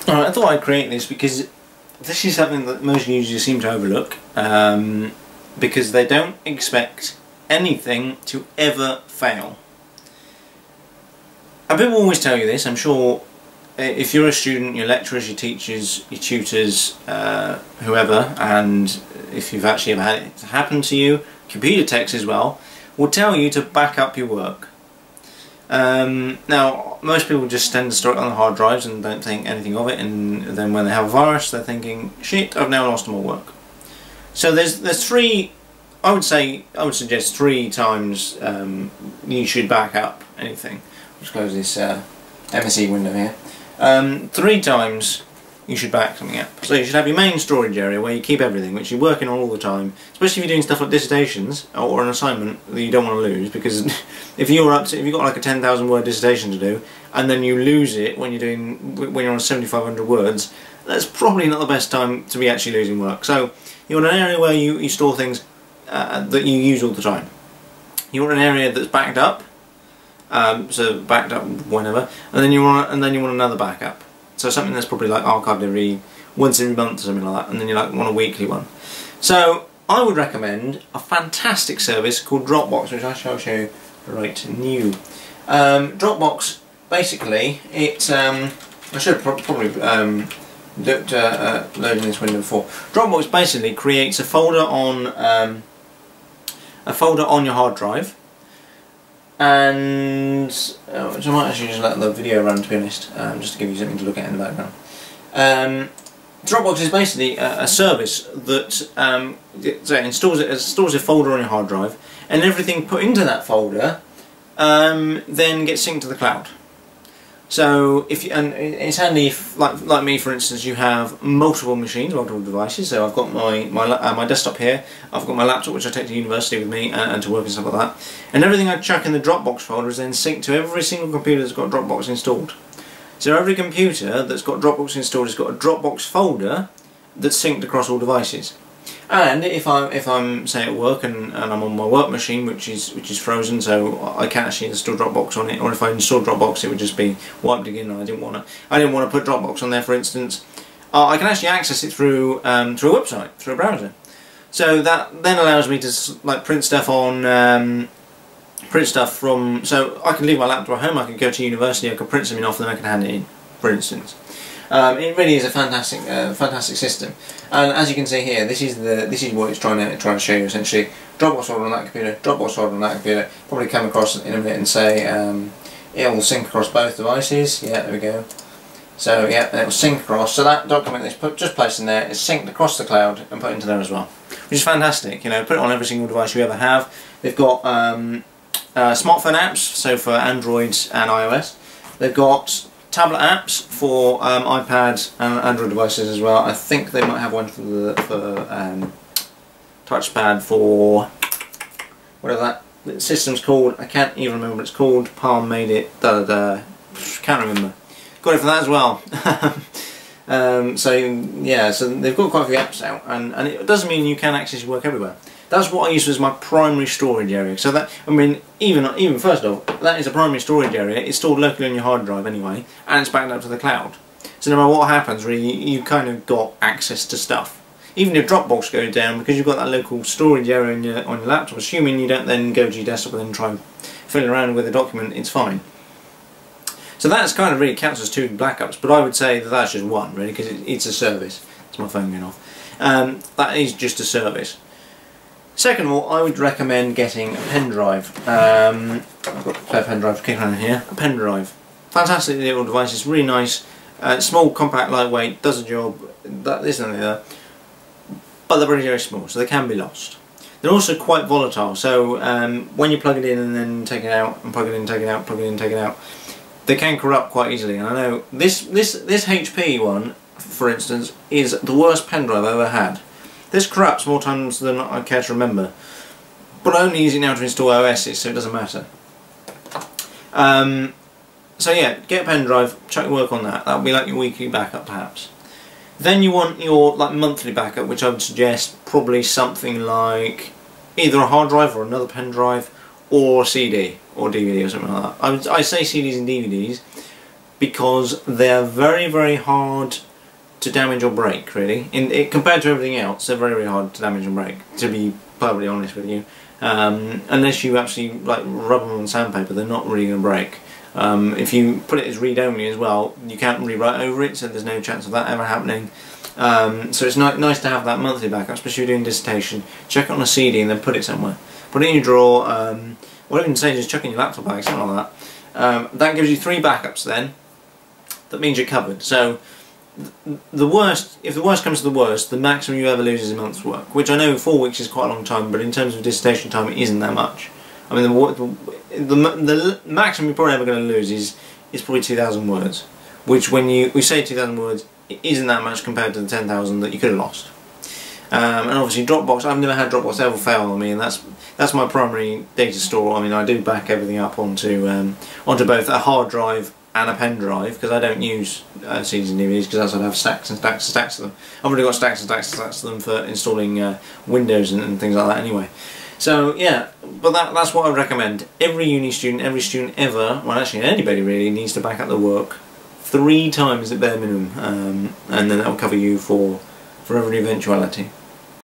Alright, I thought I'd create this because this is something that most users seem to overlook, because they don't expect anything to ever fail. And people always tell you this, I'm sure. If you're a student, your lecturers, your teachers, your tutors, whoever, and if you've actually ever had it happen to you, computer techs as well, will tell you to back up your work. Now, most people just tend to store it on the hard drives and don't think anything of it, and then when they have a virus, they're thinking, shit, I've now lost all my work. So there's three, I would suggest 3 times you should back up anything. I'll just close this MSE window here. 3 times you should back something up. So you should have your main storage area where you keep everything, which you're working on all the time, especially if you're doing stuff like dissertations or an assignment that you don't want to lose, because if you've got like a 10,000 word dissertation to do and then you lose it when you're on 7,500 words, that's probably not the best time to be actually losing work. So you want an area where you store things that you use all the time. You want an area that's backed up. So backed up whenever, and then you want another backup. So something that's probably like archived once every month or something like that, and then you want a weekly one. So I would recommend a fantastic service called Dropbox, which I shall show you right new. Dropbox, basically, it's I should have probably looked loading this window before. Dropbox basically creates a folder on your hard drive. And which I might actually just let the video run, to be honest, just to give you something to look at in the background. Dropbox is basically a service that stores a folder on your hard drive, and everything put into that folder then gets synced to the cloud. So and it's handy if, like me for instance, you have multiple machines, multiple devices. So I've got my desktop here, I've got my laptop which I take to university with me and to work and stuff like that, and everything I chuck in the Dropbox folder is then synced to every single computer that's got Dropbox installed. So every computer that's got Dropbox installed has got a Dropbox folder that's synced across all devices. And if I'm say at work and I'm on my work machine, which is frozen, so I can't actually install Dropbox on it, or if I install Dropbox it would just be wiped again, and I didn't want to put Dropbox on there, for instance, I can actually access it through a website, through a browser. So that then allows me to print stuff from. So I can leave my laptop at home, I can go to university, I can print something off, and then I can hand it in, for instance. It really is a fantastic system, and as you can see here, this is what it's trying to show you essentially. Dropbox folder on that computer, Dropbox folder on that computer. Probably come across in a minute and say it will sync across both devices. Yeah, there we go. So yeah, it will sync across. So that document that's just placed in there is synced across the cloud and put into there as well, which is fantastic. You know, put it on every single device you ever have. They've got smartphone apps, so for Android and iOS. They've got tablet apps for iPad and Android devices as well. I think they might have one for touchpad for whatever that system's called. I can't even remember what it's called. Palm made it. Can't remember. Got it for that as well. So yeah, so they've got quite a few apps out, and it doesn't mean you can access your work everywhere. That's what I use as my primary storage area. So that, I mean, even first off, that is a primary storage area. It's stored locally on your hard drive anyway, and it's backed up to the cloud. So no matter what happens, really, you kind of got access to stuff. Even if Dropbox goes down, because you've got that local storage area on your laptop, assuming you don't then go to your desktop and then try and fiddle around with a document, it's fine. So that's kind of really counts as 2 backups, but I would say that that's just 1, really, because it's a service. It's my phone going off. That is just a service. Second of all, I would recommend getting a pen drive. I've got a spare pen drive kicking around here. A pen drive. Fantastic little device, it's really nice. Small, compact, lightweight, does a job, this and that. But they're very, very small, so they can be lost. They're also quite volatile, so when you plug it in and then take it out, and plug it in, take it out, plug it in, take it out, they can corrupt quite easily. And I know this HP one, for instance, is the worst pen drive I've ever had. This corrupts more times than I care to remember, but I only use it now to install OSs, so it doesn't matter. So yeah, get a pen drive, chuck your work on that. That'll be like your weekly backup, perhaps. Then you want your monthly backup, which I would suggest probably something like either a hard drive or another pen drive, or CD or DVD or something like that. I say CDs and DVDs because they're very, very hard to damage or break, really. Compared to everything else, they're very, very hard to damage and break, to be perfectly honest with you. Unless you actually like rub them on sandpaper, they're not really going to break. If you put it as read-only as well, you can't rewrite over it, so there's no chance of that ever happening. So it's nice to have that monthly backup, especially if you're doing dissertation. Check it on a CD and then put it somewhere. Put it in your drawer, or even say just chuck it in your laptop bag, something like that. That gives you 3 backups then. That means you're covered. So if the worst comes to the worst, the maximum you ever lose is a month's work, which I know 4 weeks is quite a long time, but in terms of dissertation time it isn't that much. I mean the maximum you're probably ever going to lose is probably 2,000 words, which when we say 2,000 words, it isn't that much compared to the 10,000 that you could have lost. And obviously Dropbox, I've never had Dropbox ever fail on me, and that's my primary data store. I mean, I do back everything up onto both a hard drive and a pen drive, because I don't use CDs and DVDs, because I'd have stacks and stacks and stacks of them. I've already got stacks and stacks and stacks of them for installing Windows and things like that anyway. So yeah, but that's what I would recommend. Every uni student, every student ever, well actually anybody really, needs to back up the work 3 times at bare minimum, and then that will cover you for every eventuality.